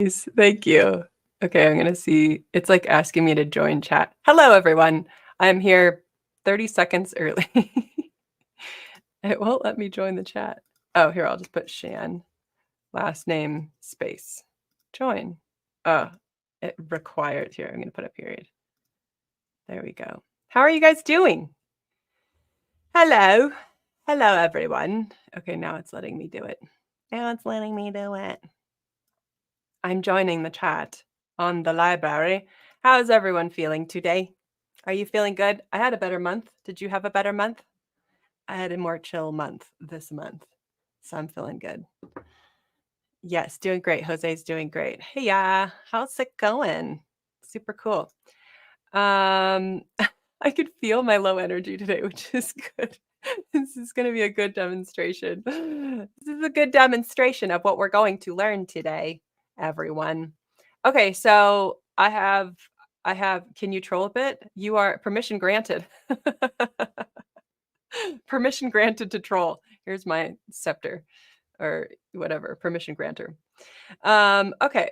Yes, thank you. Okay, I'm gonna see. It's like asking me to join chat. Hello, everyone. I'm here 30 seconds early. It won't let me join the chat. Oh, here, I'll just put Shan. Last name, space. Join. Oh, it required here. I'm gonna put a period. There we go. How are you guys doing? Hello. Hello, everyone. Okay, now it's letting me do it. Now it's letting me do it. I'm joining the chat on the library. How's everyone feeling today? Are you feeling good? I had a better month. Did you have a better month? I had a more chill month this month, so I'm feeling good. Yes, doing great. Jose's doing great. Hey, yeah, how's it going? Super cool. I could feel my low energy today, which is good. This is going to be a good demonstration. This is a good demonstration of what we're going to learn today, everyone. Okay, so I have, can you troll a bit? You are permission granted. Permission granted to troll. Here's my scepter or whatever, permission granter. Okay.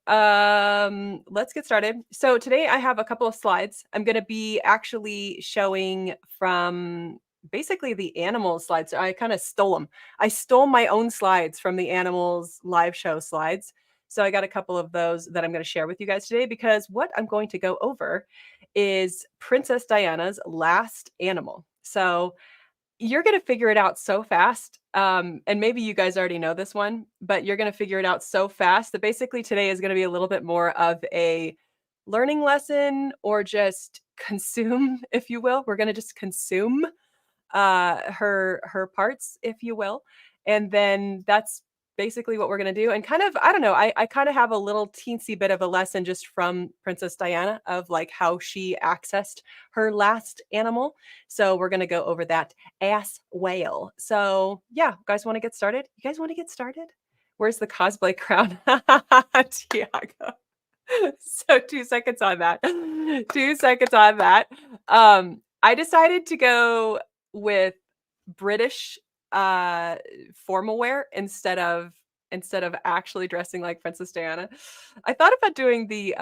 Let's get started. So today I have a couple of slides. I'm going to be actually showing from basically the animals slides. I kind of stole them. I stole my own slides from the animals live show slides. So I got a couple of those that I'm going to share with you guys today because what I'm going to go over is Princess Diana's last animal. So you're gonna figure it out so fast, and maybe you guys already know this one, but you're gonna figure it out so fast that basically today is gonna be a little bit more of a learning lesson or just consume, if you will. We're gonna just consume her parts, if you will, and then that's basically what we're gonna do. And kind of, I don't know, I kind of have a little teensy bit of a lesson just from Princess Diana of like how she accessed her last animal. So we're gonna go over that as well. So yeah, guys want to get started? You guys want to get started? Where's the cosplay crown? Tiago. So 2 seconds on that. 2 seconds on that. I decided to go with British formal wear instead of actually dressing like Princess Diana. I thought about doing the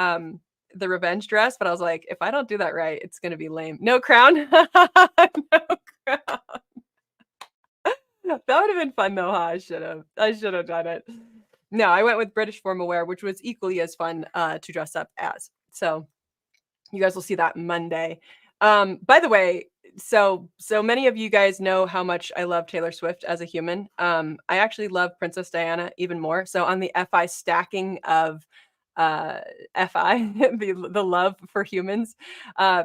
revenge dress, but I was like, if I don't do that right, it's gonna be lame. No crown. No crown. That would have been fun though, huh? I should have done it. No, I went with British formal wear, which was equally as fun to dress up as. So you guys will see that Monday. By the way, so many of you guys know how much I love Taylor Swift as a human. I actually love Princess Diana even more. So on the FI stacking of uh FI, the love for humans,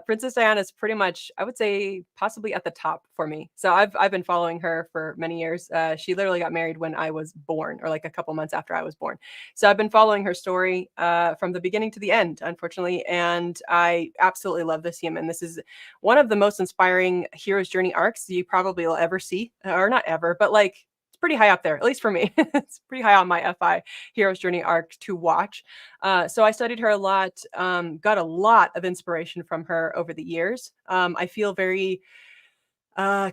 Princess Diana is pretty much, I would say, possibly at the top for me. So I've been following her for many years. She literally got married when I was born, or like a couple months after I was born. So I've been following her story from the beginning to the end, unfortunately, and I absolutely love this human. This is one of the most inspiring hero's journey arcs you probably will ever see, or not ever, but like it's pretty high up there, at least for me. It's pretty high on my FI hero's journey arc to watch. So I studied her a lot, got a lot of inspiration from her over the years. I feel very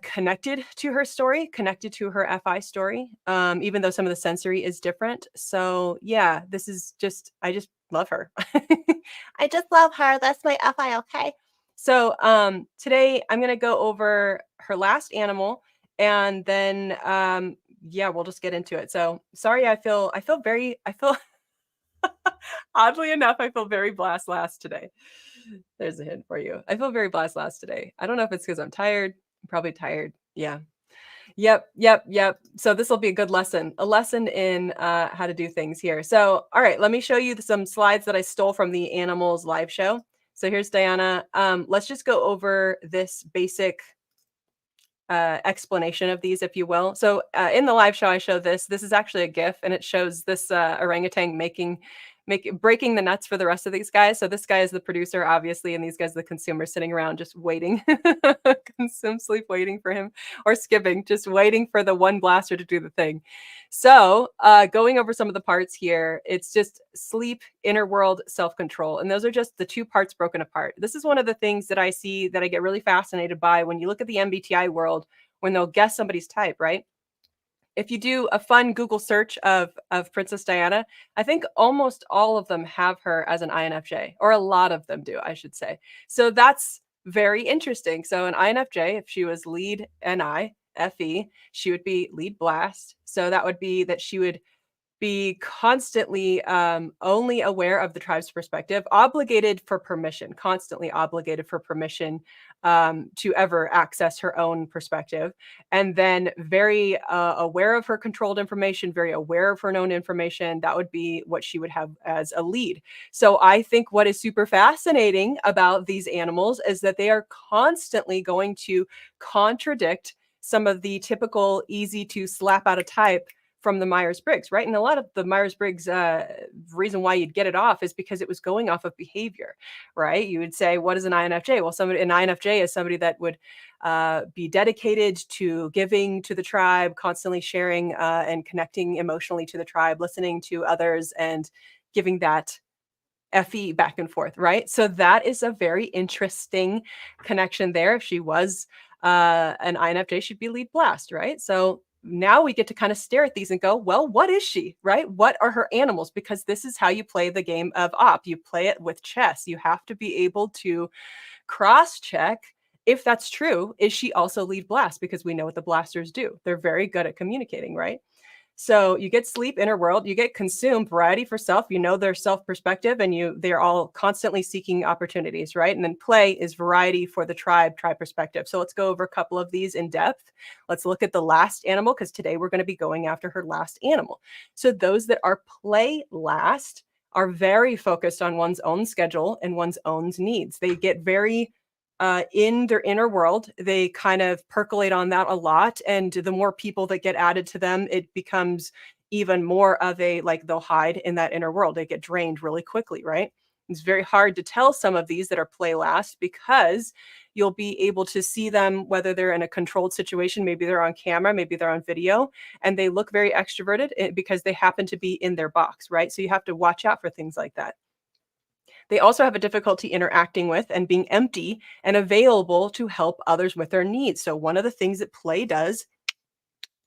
connected to her story, connected to her FI story, even though some of the sensory is different. So yeah, this is just, I just love her. I just love her. That's my FI, okay? So today I'm gonna go over her last animal, and then yeah, we'll just get into it. So sorry, I feel oddly enough, I feel very blast last today. There's a hint for you. I feel very blast last today. I don't know if it's because I'm tired. I'm probably tired. Yeah. Yep. So this will be a good lesson, a lesson in how to do things here. So, all right, let me show you some slides that I stole from the Animals live show. So here's Diana. Let's just go over this basic explanation of these, if you will. So in the live show, I show this. This is actually a GIF, and it shows this orangutan breaking the nuts for the rest of these guys. So this guy is the producer, obviously, and these guys are the consumers sitting around just waiting, consume sleep, waiting for him, or skipping, just waiting for the one blaster to do the thing. So going over some of the parts here, it's just sleep, inner world, self-control. And those are just the two parts broken apart. This is one of the things that I see that I get really fascinated by when you look at the MBTI world, when they'll guess somebody's type, right? if you do a fun Google search of Princess Diana, I think almost all of them have her as an INFJ, or a lot of them do, I should say. So that's very interesting. So an INFJ, if she was lead NI, FE, she would be lead blast. So that would be that she would be constantly only aware of the tribe's perspective, obligated for permission, constantly obligated for permission to ever access her own perspective, and then very aware of her controlled information, very aware of her known information. That would be what she would have as a lead. So I think what is super fascinating about these animals is that they are constantly going to contradict some of the typical easy to slap out a type from the Myers-Briggs, right? And a lot of the Myers-Briggs reason why you'd get it off is because it was going off of behavior, right? You would say, what is an INFJ? Well, an INFJ is somebody that would be dedicated to giving to the tribe, constantly sharing and connecting emotionally to the tribe, listening to others, and giving that FE back and forth, right? So that is a very interesting connection there. If she was an INFJ, she'd be lead blast, right? So now we get to kind of stare at these and go, well, what is she, right? What are her animals? Because this is how you play the game of op. You play it with chess. You have to be able to cross check if that's true. Is she also lead blast? Because we know what the blasters do. They're very good at communicating, right? So you get sleep, inner world, you get consumed, variety for self, you know their self perspective, and they're all constantly seeking opportunities, right? And then play is variety for the tribe perspective. So let's go over a couple of these in depth. Let's look at the last animal, because today we're going to be going after her last animal. So those that are play last are very focused on one's own schedule and one's own needs. They get very in their inner world. They kind of percolate on that a lot. And the more people that get added to them, it becomes even more of a like they'll hide in that inner world. They get drained really quickly, right? It's very hard to tell some of these that are play last because you'll be able to see them whether they're in a controlled situation, maybe they're on camera, maybe they're on video, and they look very extroverted because they happen to be in their box, right? So you have to watch out for things like that. They also have a difficulty interacting with and being empty and available to help others with their needs. So one of the things that play does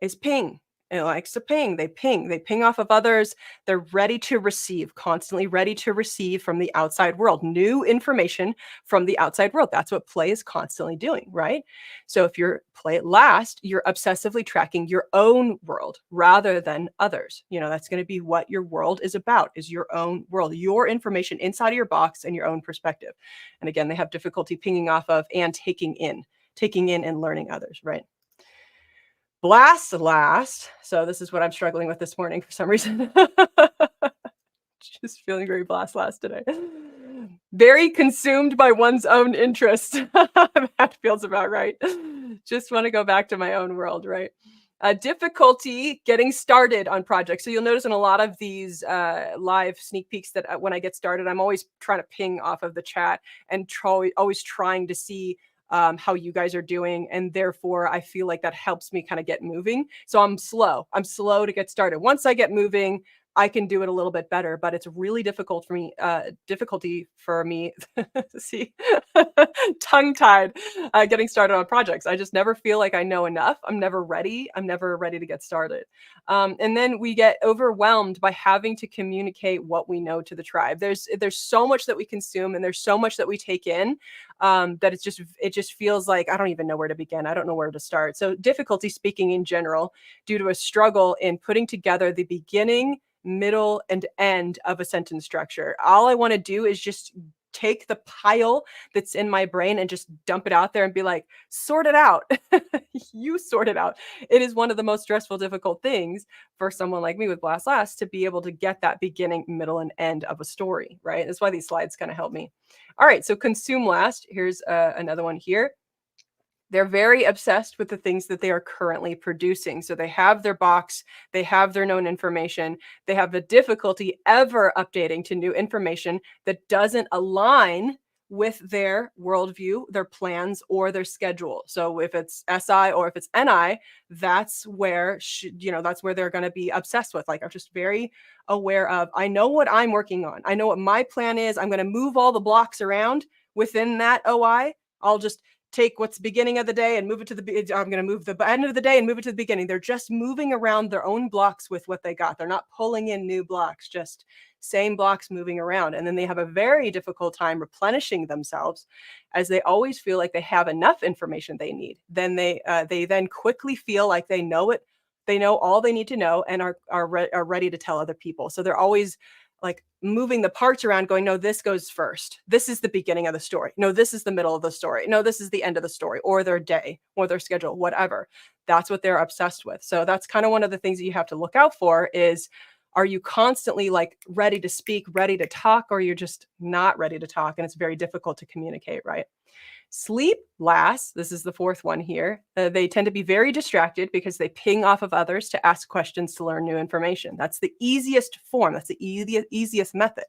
is ping. It likes to ping. They ping off of others. They're ready to receive, constantly ready to receive from the outside world, new information from the outside world. That's what play is constantly doing, right? So if you're play it last, you're obsessively tracking your own world rather than others. You know, that's going to be what your world is about, is your own world, your information inside of your box and your own perspective. And again, they have difficulty pinging off of and taking in and learning others, right? Blast last. So this is what I'm struggling with this morning for some reason. Just feeling very blast last today. Very consumed by one's own interest. That feels about right. Just want to go back to my own world, right? Difficulty getting started on projects. So you'll notice in a lot of these live sneak peeks that when I get started, I'm always trying to ping off of the chat and always trying to see how you guys are doing. And therefore, I feel like that helps me kind of get moving. So I'm slow. I'm slow to get started. Once I get moving, I can do it a little bit better, but it's really difficult for me, see, tongue tied, getting started on projects. I just never feel like I know enough. I'm never ready. I'm never ready to get started. And then we get overwhelmed by having to communicate what we know to the tribe. There's so much that we consume and there's so much that we take in that it just feels like I don't even know where to begin. I don't know where to start. So difficulty speaking in general due to a struggle in putting together the beginning, middle, and end of a sentence structure. All I want to do is just take the pile that's in my brain and just dump it out there and be like, sort it out. You sort it out. It is one of the most stressful, difficult things for someone like me with Blast Last to be able to get that beginning, middle, and end of a story, right? That's why these slides kind of help me. All right, so consume last. Here's another one here. They're very obsessed with the things that they are currently producing. So they have their box, they have their known information, they have the difficulty ever updating to new information that doesn't align with their worldview, their plans, or their schedule. So if it's SI or if it's NI, that's where that's where they're going to be obsessed with. Like I'm just very aware of. I know what I'm working on. I know what my plan is. I'm going to move all the blocks around within that OI. I'll just take what's beginning of the day and move it to I'm going to move the end of the day and move it to the beginning. They're just moving around their own blocks with what they got. They're not pulling in new blocks, just same blocks moving around. And then they have a very difficult time replenishing themselves, as they always feel like they have enough information they need. Then they then quickly feel like they know it. They know all they need to know and are ready to tell other people. So they're always like moving the parts around, going, no, this goes first. This is the beginning of the story. No, this is the middle of the story. No, this is the end of the story, or their day, or their schedule, whatever. That's what they're obsessed with. So that's kind of one of the things that you have to look out for is, are you constantly like ready to speak, ready to talk, or you're just not ready to talk? And it's very difficult to communicate, right? Sleep last. This is the fourth one here. They tend to be very distracted because they ping off of others to ask questions to learn new information. That's the easiest form. That's the easiest method.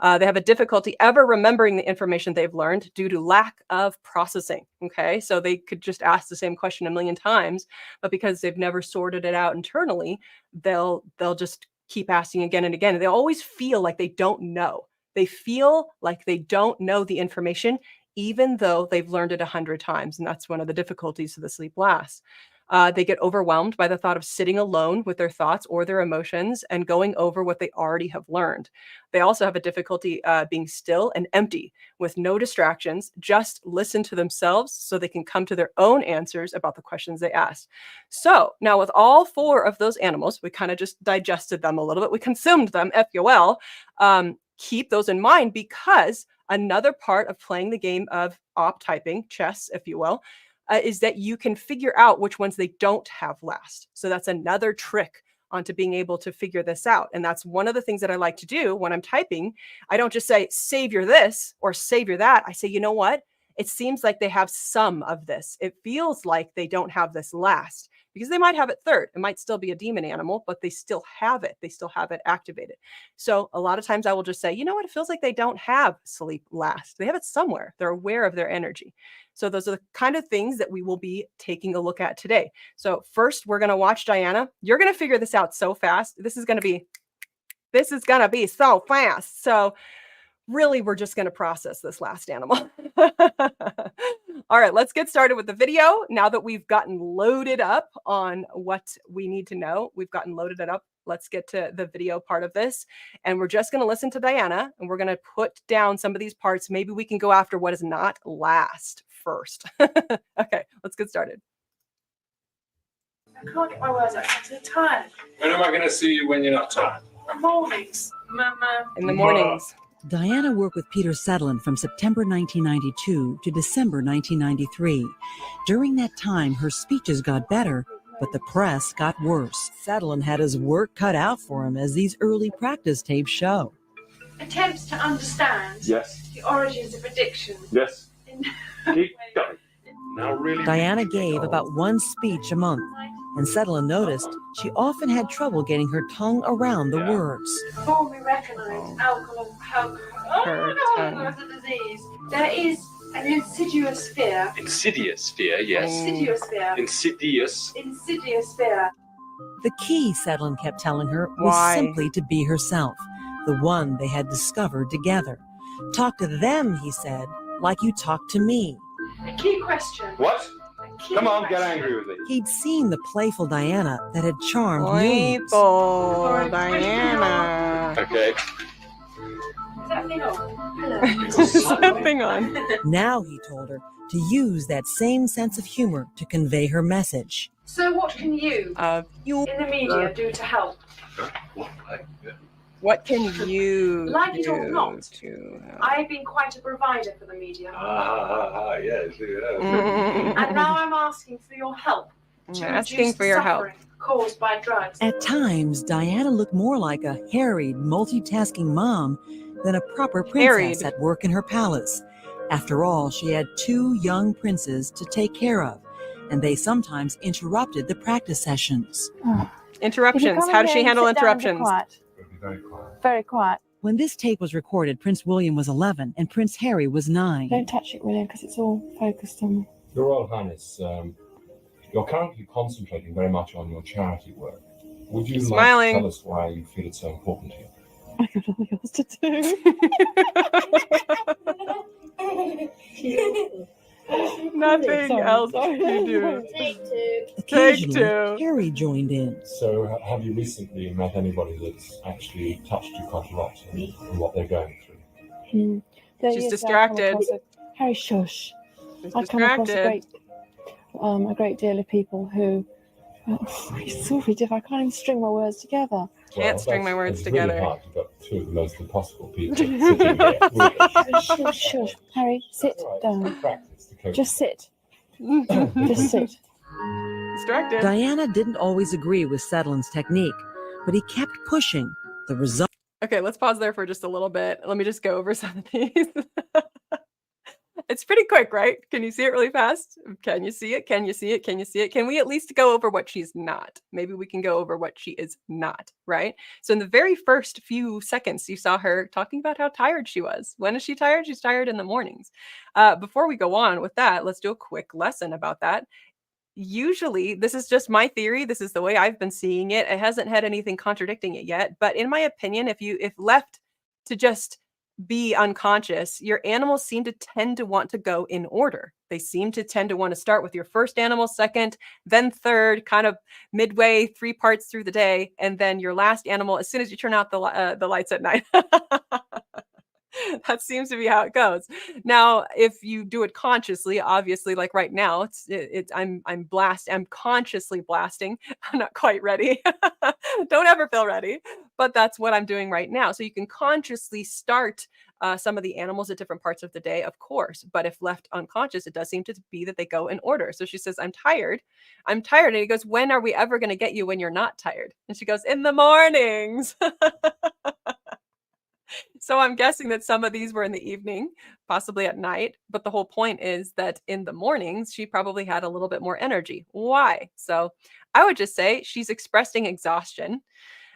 They have a difficulty ever remembering the information they've learned due to lack of processing. Okay, so they could just ask the same question a million times, but because they've never sorted it out internally, they'll just keep asking again and again. They always feel like they don't know. They feel like they don't know the information, even though they've learned it 100 times. And that's one of the difficulties of the sleep last. They get overwhelmed by the thought of sitting alone with their thoughts or their emotions and going over what they already have learned. They also have a difficulty being still and empty with no distractions, just listen to themselves so they can come to their own answers about the questions they asked. So now with all four of those animals, we kind of just digested them a little bit. We consumed them, FUL. Keep those in mind, because another part of playing the game of op typing, chess, if you will, is that you can figure out which ones they don't have last. So that's another trick onto being able to figure this out. And that's one of the things that I like to do when I'm typing. I don't just say, savior this or savior that. I say, you know what? It seems like they have some of this. It feels like they don't have this last, because they might have it third. It might still be a demon animal, but they still have it. They still have it activated. So a lot of times I will just say, you know what? It feels like they don't have sleep last. They have it somewhere. They're aware of their energy. So those are the kind of things that we will be taking a look at today. So first, we're going to watch Diana. You're going to figure this out so fast. This is going to be so fast. So really, we're just going to process this last animal. All right, let's get started with the video. Now that we've gotten loaded up on what we need to know, we've gotten loaded it up. Let's get to the video part of this. And we're just going to listen to Diana, and we're going to put down some of these parts. Maybe we can go after what is not last first. Okay, let's get started. I can't get my words out. I'm so tired. When am I going to see you when you're not tired? Mornings. Mama. In the mornings. Diana worked with Peter Sedlin from September 1992 to December 1993. During that time, her speeches got better, but the press got worse. Sedlin had his work cut out for him, as these early practice tapes show. Attempts to understand the origins of addiction. Yes. Keep going. Now really. Diana gave about one speech a month, and Sedlin noticed she often had trouble getting her tongue around the words. Before we recognise alcohol, as a disease, there is an insidious fear. Insidious fear, yes. Insidious fear. Insidious fear. The key, Sedlin kept telling her, was simply to be herself, the one they had discovered together. Talk to them, he said, like you talk to me. A key question. What? Come on, get angry with me. He'd seen the playful Diana that had charmed millions. Playful Diana. Okay. Is that thing on? Hello. Something on. Now, he told her, to use that same sense of humor to convey her message. So what can you in the media do to help? What can you Like it or do not, to I've been quite a provider for the media. Yes. And now I'm asking for your help. To asking reduce for your the help. suffering caused by drugs. At times, Diana looked more like a harried, multitasking mom than a proper princess at work in her palace. After all, she had 2 young princes to take care of, and they sometimes interrupted the practice sessions. Interruptions. How does she handle interruptions? Very quiet. Very quiet. When this tape was recorded, Prince William was 11 and Prince Harry was 9. Don't touch it, William, because it's all focused on me. Your Royal Highness, you're currently concentrating very much on your charity work. Would you like to tell us why you feel it's so important to you? I got all yours to do. Nothing else you do. Take two. Take Occasionally, two. Harry joined in. So, have you recently met anybody that's actually touched you quite a lot in what they're going through? She's distracted. Harry, shush. She's I've come across distracted. a great deal of people who. It's so ridiculous. I can't even string my words together. Can't string my words it's together. Really hard. You've got two of the most impossible people sitting here. Really. Shush, shush. Harry, sit All right, down. practice the coach. Just sit. Just sit. Distracted. Diana didn't always agree with Sedlin's technique, but he kept pushing. The result Okay, let's pause there for just a little bit. Let me just go over some of these. It's pretty quick, right? Can you see it really fast? Can you see it? Can you see it? Can you see it? Can we at least go over what she's not? Maybe we can go over what she is not, right? So in the very first few seconds, you saw her talking about how tired she was. When is she tired? She's tired in the mornings. Before we go on with that, let's do a quick lesson about that. Usually, this is just my theory. This is the way I've been seeing it. It hasn't had anything contradicting it yet. But in my opinion, if left to just be unconscious, your animals seem to tend to want to go in order. They seem to tend to want to start with your first animal, second, then third, kind of midway, 3 parts through the day, and then your last animal as soon as you turn out the lights at night. That seems to be how it goes. Now, if you do it consciously, obviously, like right now, I'm consciously blasting. I'm not quite ready. Don't ever feel ready, but that's what I'm doing right now. So you can consciously start some of the animals at different parts of the day, of course. But if left unconscious, it does seem to be that they go in order. So she says, I'm tired. I'm tired. And he goes, when are we ever going to get you when you're not tired? And she goes, in the mornings. So I'm guessing that some of these were in the evening, possibly at night. But the whole point is that in the mornings, she probably had a little bit more energy. Why? So I would just say she's expressing exhaustion.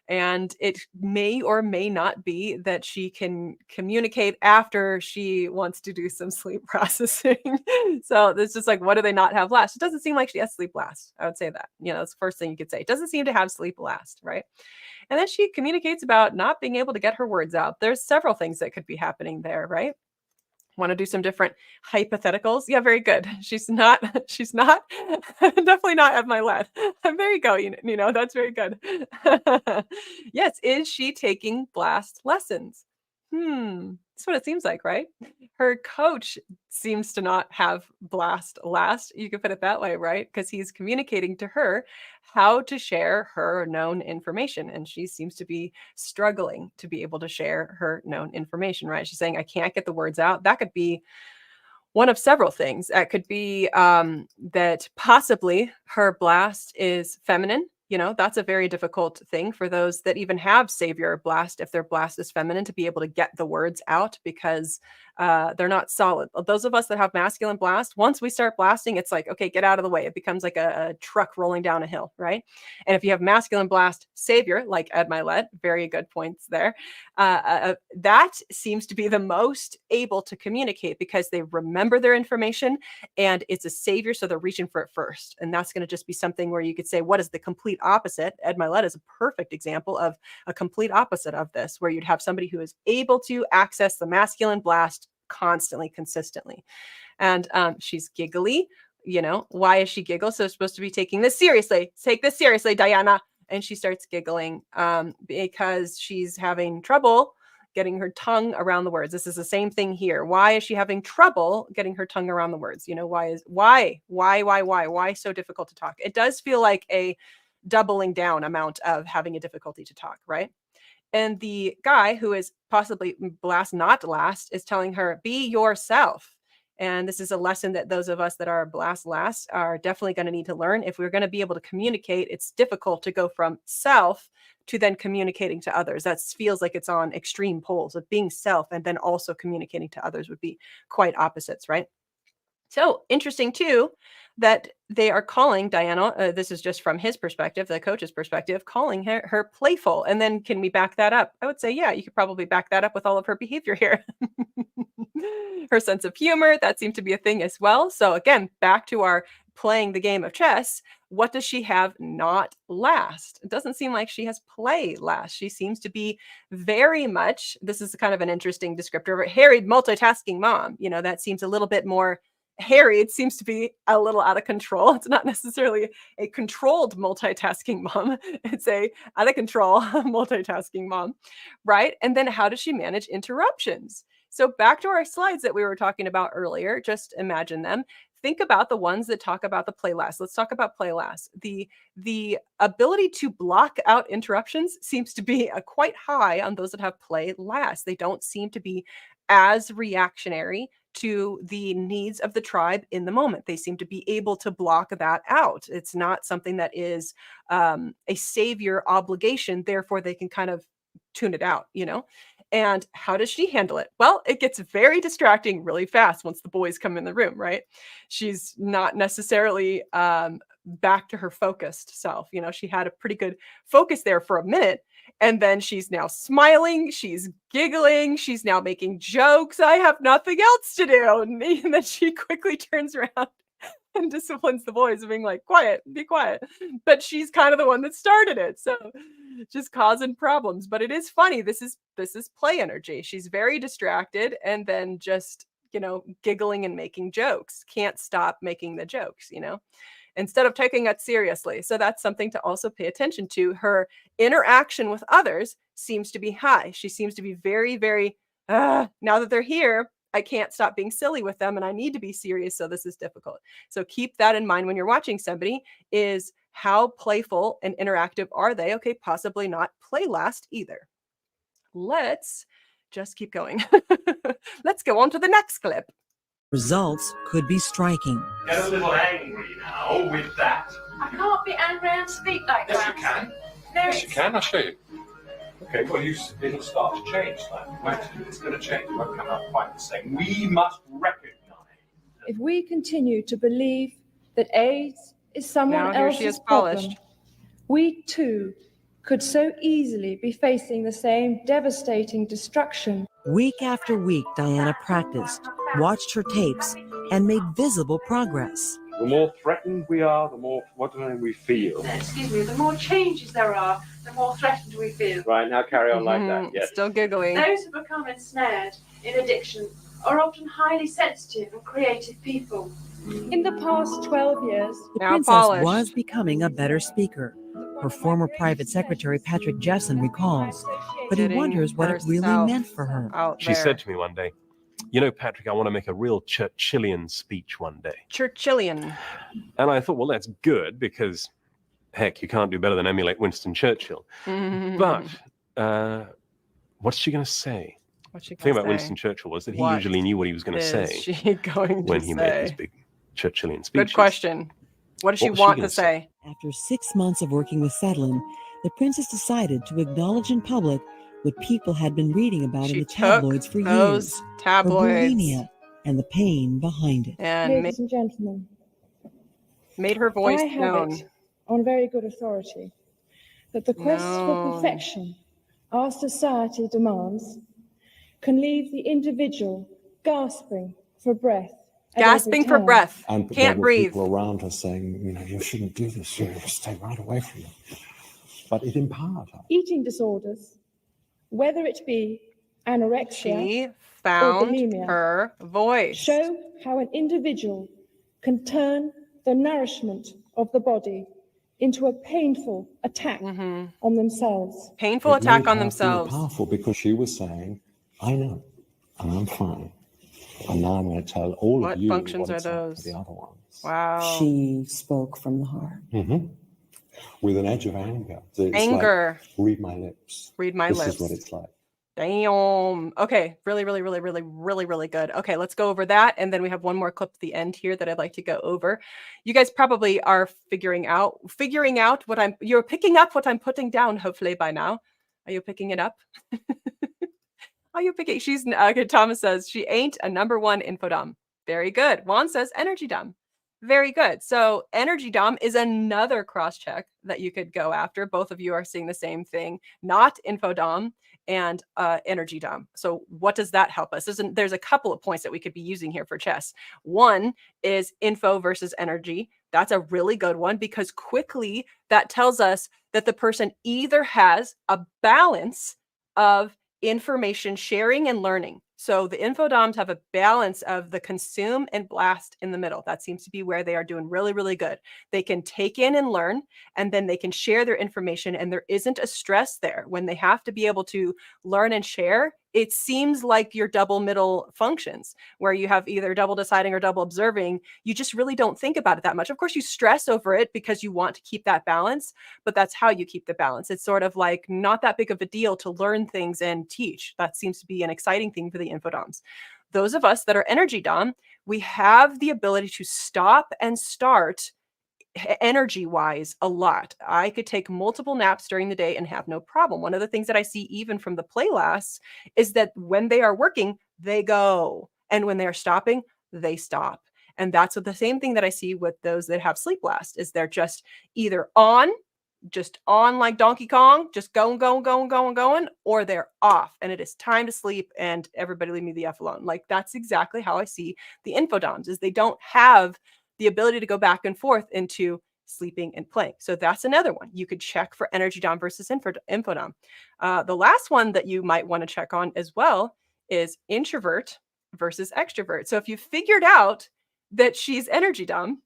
And it may or may not be that she can communicate after she wants to do some sleep processing. So it's just like, what do they not have last? It doesn't seem like she has sleep last. I would say that. That's the first thing you could say. It doesn't seem to have sleep last, right? And then she communicates about not being able to get her words out. There's several things that could be happening there, right? Want to do some different hypotheticals? Yeah, very good. She's not definitely not at my lead. Very go, that's very good. Yes, is she taking blast lessons? That's what it seems like, right? Her coach seems to not have blast last. You could put it that way, right? Because he's communicating to her how to share her known information. And she seems to be struggling to be able to share her known information, right? She's saying, I can't get the words out. That could be one of several things. That could be that possibly her blast is feminine. That's a very difficult thing for those that even have savior blast, if their blast is feminine, to be able to get the words out because they're not solid. Those of us that have masculine blast, once we start blasting, it's like, okay, get out of the way. It becomes like a truck rolling down a hill, right? And if you have masculine blast savior, like Ed Milet, very good points there, that seems to be the most able to communicate because they remember their information and it's a savior, so they're reaching for it first. And that's going to just be something where you could say, what is the complete opposite? Ed Milet is a perfect example of a complete opposite of this, where you'd have somebody who is able to access the masculine blast constantly, consistently. And she's giggly. Why is she giggle? So supposed to be taking this seriously. Take this seriously, Diana. And she starts giggling because she's having trouble getting her tongue around the words. This is the same thing here. Why is she having trouble getting her tongue around the words? Why so difficult to talk? It does feel like a doubling down amount of having a difficulty to talk, right? And the guy who is possibly blast not last is telling her, be yourself. And this is a lesson that those of us that are blast last are definitely going to need to learn. If we're going to be able to communicate, it's difficult to go from self to then communicating to others. That feels like it's on extreme poles of being self and then also communicating to others would be quite opposites, right? So interesting too, that they are calling Diana, this is just from his perspective, the coach's perspective, calling her playful. And then can we back that up? I would say, yeah, you could probably back that up with all of her behavior here. Her sense of humor, that seemed to be a thing as well. So again, back to our playing the game of chess. What does she have not last? It doesn't seem like she has play last. She seems to be very much, this is kind of an interesting descriptor, harried multitasking mom. That seems a little bit more Harriet seems to be a little out of control. It's not necessarily a controlled multitasking mom. It's a out of control multitasking mom, right? And then how does she manage interruptions? So back to our slides that we were talking about earlier, just imagine them. Think about the ones that talk about the play last. Let's talk about play last. The ability to block out interruptions seems to be quite high on those that have play last. They don't seem to be as reactionary to the needs of the tribe in the moment. They seem to be able to block that out. It's not something that is a savior obligation. Therefore, they can kind of tune it out, you know? And how does she handle it? Well, it gets very distracting really fast once the boys come in the room, right? She's not necessarily back to her focused self. You know, she had a pretty good focus there for a minute. And then she's now smiling, she's giggling, she's now making jokes. I have nothing else to do. And then she quickly turns around and disciplines the boys, being like, quiet, be quiet. But she's kind of the one that started it. So just causing problems. But it is funny. This is play energy. She's very distracted and then just, you know, giggling and making jokes. Can't stop making the jokes, you know, instead of taking it seriously. So that's something to also pay attention to. Her interaction with others seems to be high. She seems to be very, very, now that they're here, I can't stop being silly with them and I need to be serious. So this is difficult. So keep that in mind when you're watching somebody, is how playful and interactive are they? Okay, possibly not play last either. Let's just keep going. Let's go on to the next clip. Results could be striking. Get a little angry now with that. I can't be angry and speak like Yes, that. you can. No, Yes, you can. I'll show you. Okay, well, it'll start to change then. It's going to change. It won't come out quite the same. We must recognize. If we continue to believe that AIDS is someone Now here she else's is polished. problem, we too could so easily be facing the same devastating destruction. Week after week, Diana practiced, watched her tapes, and made visible progress. The more threatened we are, the more we feel. excuse me, the more changes there are, the more threatened we feel. Right, now carry on like that. Yes. Still giggling. Those who become ensnared in addiction are often highly sensitive and creative people. In the past 12 years, The Now princess polished. was becoming a better speaker. Her former private secretary, Patrick Jessen, recalls, but he Getting wonders what it really herself meant for her. out She there. said to me one day, you know, Patrick, I want to make a real Churchillian speech one day. Churchillian. And I thought, well, that's good because, heck, you can't do better than emulate Winston Churchill. Mm-hmm. But what's she going to say? What's she The thing gonna about say? Winston Churchill was that he What usually knew what he was going to Is say she going when to he made his say? big Churchillian speeches. Good question. What does she What was she want gonna to say? After 6 months of working with Sedlin, the princess decided to acknowledge in public what people had been reading about in She the took tabloids for those years. Her tabloids bulimia and the pain behind it. and ladies and gentlemen, made her voice I have known. it on very good authority that the quest for No. perfection our society demands can leave the individual gasping for breath. at every Gasping for turn. breath. And Can't there were breathe. people around her saying, you know, you shouldn't do this. You stay right away from it. But it empowered her. Eating disorders, whether it be anorexia, She found bulimia. her voice. show how an individual can turn the nourishment of the body into a painful attack Mhm. on themselves. Painful It attack made on her feel themselves. Powerful because she was saying, I know, and I'm fine. And now I'm going to tell all What of you functions what are it's like those? for the other ones. Wow. She spoke from the heart. Mhm. With an edge of anger. So it's Anger. Like, read my lips. Read my this lips. is what it's like. Damn. Okay. Really good. Okay. Let's go over that. And then we have one more clip at the end here that I'd like to go over. You guys probably are figuring out what you're picking up what I'm putting down, hopefully by now. Are you picking it up? Are you picking? Okay. Thomas says she ain't a number one infodom. Very good. Juan says energy dumb. Very good. So energy dom is another cross check that you could go after. Both of you are seeing the same thing, not infodom and energy dom. So what does that help us? There's a couple of points that we could be using here for chess. One is info versus energy. That's a really good one because quickly that tells us that the person either has a balance of information sharing and learning. So the infodoms have a balance of the consume and blast in the middle. That seems to be where they are doing really, really good. They can take in and learn, and then they can share their information, and there isn't a stress there. When they have to be able to learn and share, it seems like your double middle functions, where you have either double deciding or double observing. You just really don't think about it that much. Of course, you stress over it because you want to keep that balance, but that's how you keep the balance. It's sort of like not that big of a deal to learn things and teach. That seems to be an exciting thing for the infodoms. Those of us that are energy dom, we have the ability to stop and start energy wise a lot. I could take multiple naps during the day and have no problem. One of the things that I see even from the playlasts is that when they are working, they go. And when they're stopping, they stop. And that's what the same thing that I see with those that have sleep blast is they're just either on, just on like Donkey Kong, just going, or they're off and it is time to sleep and everybody leave me the F alone. Like that's exactly how I see the infodoms is they don't have the ability to go back and forth into sleeping and playing. So that's another one. You could check for energy dom versus infodom. The last one that you might want to check on as well is introvert versus extrovert. So if you figured out that she's energy dom,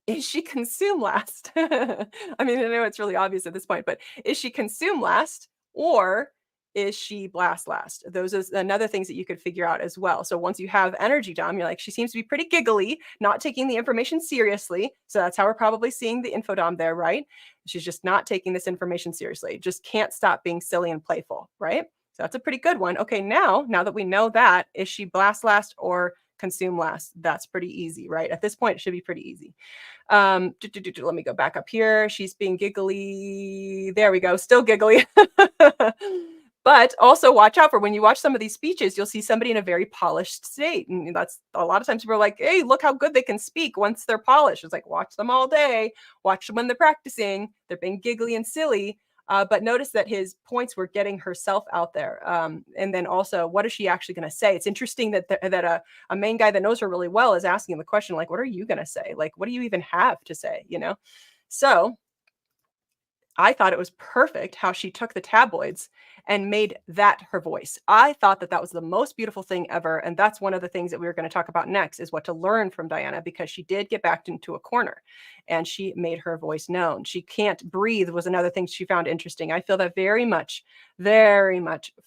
is she consume last? I mean, I know it's really obvious at this point, but is she consume last or is she blast last? Those are another things that you could figure out as well. So once you have energy dom, you're like, she seems to be pretty giggly, not taking the information seriously. So that's how we're probably seeing the infodom there, right? She's just not taking this information seriously. Just can't stop being silly and playful, right? So that's a pretty good one. Okay, now that we know that, is she blast last or consume last? That's pretty easy, right? At this point, it should be pretty easy. Let me go back up here. She's being giggly. There we go. Still giggly. But also watch out for when you watch some of these speeches, you'll see somebody in a very polished state. And that's a lot of times people are like, hey, look how good they can speak once they're polished. It's like, watch them all day. Watch them when they're practicing. They're being giggly and silly. But notice that his points were getting herself out there. And then also, what is she actually going to say? It's interesting that a main guy that knows her really well is asking the question, like, what are you going to say? Like, what do you even have to say? You know? So I thought it was perfect how she took the tabloids and made that her voice. I thought that that was the most beautiful thing ever. And that's one of the things that we were going to talk about next is what to learn from Diana, because she did get backed into a corner and she made her voice known. She can't breathe was another thing she found interesting. I feel that very much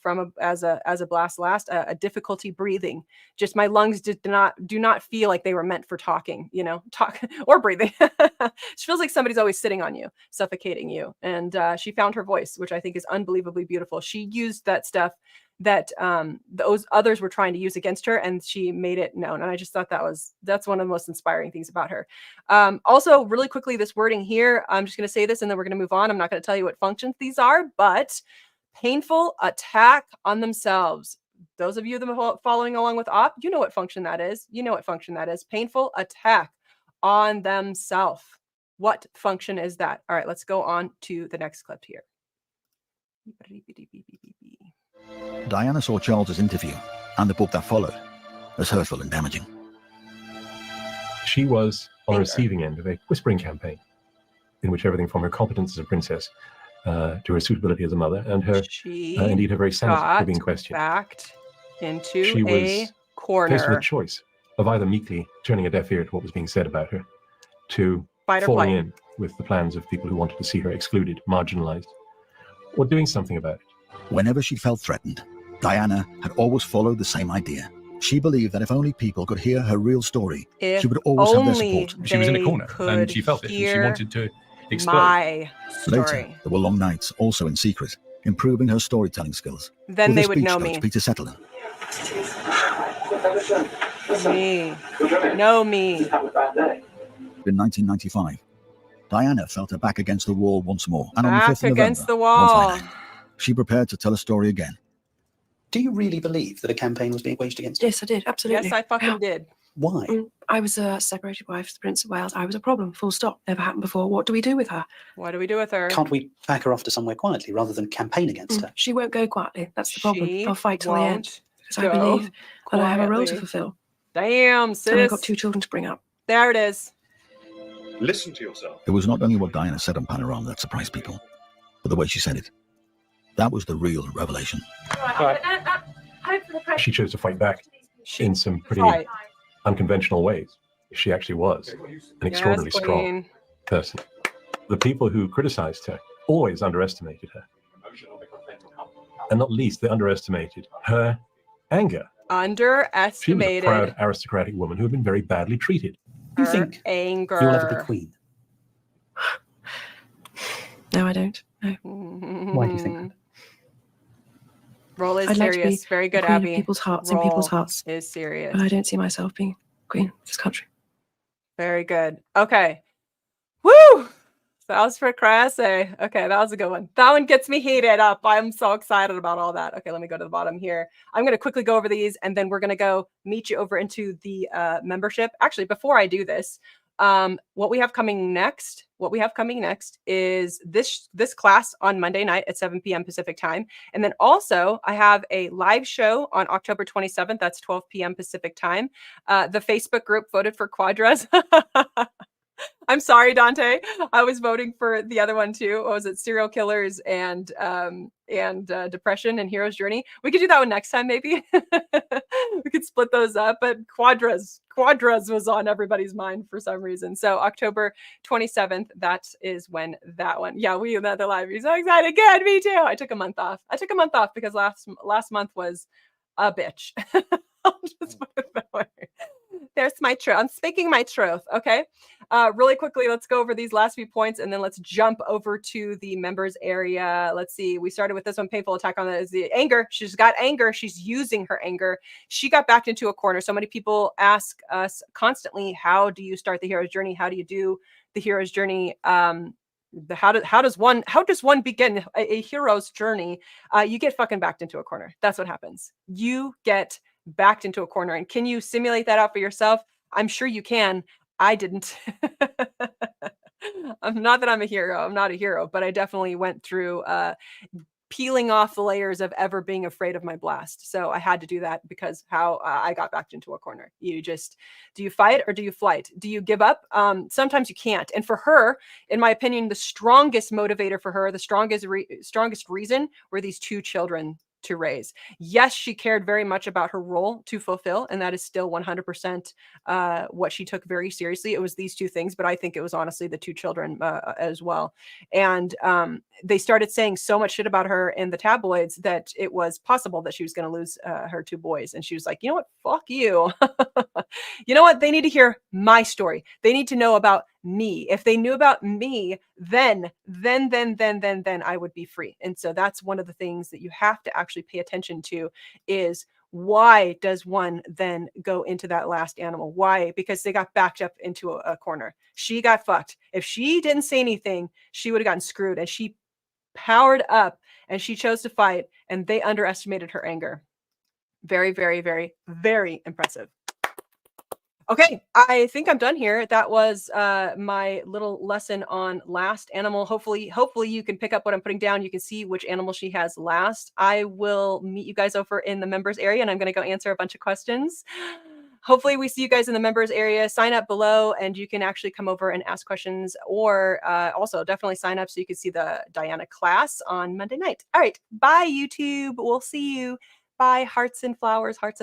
from as a blast last, a difficulty breathing. Just my lungs do not feel like they were meant for talking, talk or breathing. She feels like somebody's always sitting on you, suffocating you. And she found her voice, which I think is unbelievably beautiful. She used that stuff that those others were trying to use against her, and she made it known. And I just thought that's one of the most inspiring things about her. Also, really quickly, this wording here, I'm just going to say this and then we're going to move on. I'm not going to tell you what functions these are, but painful attack on themselves. Those of you that are following along with op, you know what function that is. Painful attack on themselves. What function is that? All right, let's go on to the next clip here. Diana saw Charles's interview and the book that followed as hurtful and damaging. She was on the receiving end of a whispering campaign in which everything from her competence as a princess to her suitability as a mother and her indeed her very sanity were being questioned. Backed into she was corner. Faced with a choice of either meekly turning a deaf ear to what was being said about her, to falling in with the plans of people who wanted to see her excluded, marginalized, or doing something about it. Whenever she felt threatened, Diana had always followed the same idea. She believed that if only people could hear her real story, she would always have their support. She was in a corner and she felt it and she wanted to explode. Later, there were long nights, also in secret, improving her storytelling skills. Then they would know me. Peter Settler. Know me. In 1995, Diana felt her back against the wall once more. And on the 5th of November, against the wall. She prepared to tell a story again. Do you really believe that a campaign was being waged against you? Yes, I did. Absolutely. Yes, I fucking did. Why? I was a separated wife to the Prince of Wales. I was a problem. Full stop. Never happened before. What do we do with her? What do we do with her? Can't we pack her off to somewhere quietly rather than campaign against her? She won't go quietly. That's the problem. I'll fight till the end. Because I believe that I have a role to fulfill. Damn, sis. And I've got 2 children to bring up. There it is. Listen to yourself. It was not only what Diana said on Panorama that surprised people, but the way she said it. That was the real revelation. Right. Hope for the she chose to fight back in some pretty unconventional ways. She actually was an extraordinarily strong person. The people who criticized her always underestimated her. And not least, they underestimated her anger. Underestimated. She was a proud aristocratic woman who had been very badly treated. You think anger. you'll ever be queen? No, I don't. No. Why do you think that? Roll is I'd like to serious. be Very good, queen of Abby. people's hearts Roll in people's hearts. Is serious. But I don't see myself being queen of this country. Very good. Okay. Woo! That was for Crasse. Okay, that was a good one. That one gets me heated up. I'm so excited about all that. Okay, let me go to the bottom here. I'm going to quickly go over these, and then we're going to go meet you over into the membership. Actually, before I do this, what we have coming next is this class on Monday night at 7 p.m. Pacific time. And then also I have a live show on October 27th. That's 12 p.m. Pacific time. The Facebook group voted for Quadras. I'm sorry, Dante. I was voting for the other one too. What was it? Serial killers and depression and hero's journey. We could do that one next time, maybe. We could split those up. But Quadras was on everybody's mind for some reason. So October 27th, that is when that one. Yeah, we had the live. You're so excited. Good, me too. I took a month off. Because last month was a bitch. I'll just put it that way. There's my truth. I'm speaking my truth. Okay. Really quickly, let's go over these last few points and then let's jump over to the members area. Let's see. We started with this one. Painful attack on the anger. She's got anger. She's using her anger. She got backed into a corner. So many people ask us constantly, how do you start the hero's journey? How do you do the hero's journey? How does one begin a hero's journey? You get fucking backed into a corner. That's what happens. You get backed into a corner. And can you simulate that out for yourself? I'm sure you can. I didn't. Not that I'm a hero. I'm not a hero, but I definitely went through peeling off the layers of ever being afraid of my blast. So I had to do that because how I got backed into a corner. Do you fight or do you flight? Do you give up? Sometimes you can't. And for her, in my opinion, the strongest motivator for her, the strongest reason were these two children to raise. Yes, she cared very much about her role to fulfill, and that is still 100% what she took very seriously. It was these two things, but I think it was honestly the two children as well. And they started saying so much shit about her in the tabloids that it was possible that she was going to lose her two boys. And she was like, you know what? Fuck you. You know what? They need to hear my story. They need to know about me. If they knew about me, then I would be free. And so that's one of the things that you have to actually pay attention to is why does one then go into that last animal? Why? Because they got backed up into a corner. She got fucked. If she didn't say anything, she would have gotten screwed. And she powered up and she chose to fight, and they underestimated her anger. Very, very, very, very impressive. Okay, I think I'm done here. That was my little lesson on last animal. Hopefully you can pick up what I'm putting down. You can see which animal she has last. I will meet you guys over in the members area, and I'm going to go answer a bunch of questions. Hopefully we see you guys in the members area. Sign up below, and you can actually come over and ask questions, or also definitely sign up so you can see the Diana class on Monday night. All right, bye YouTube. We'll see you. Bye, hearts and flowers, hearts and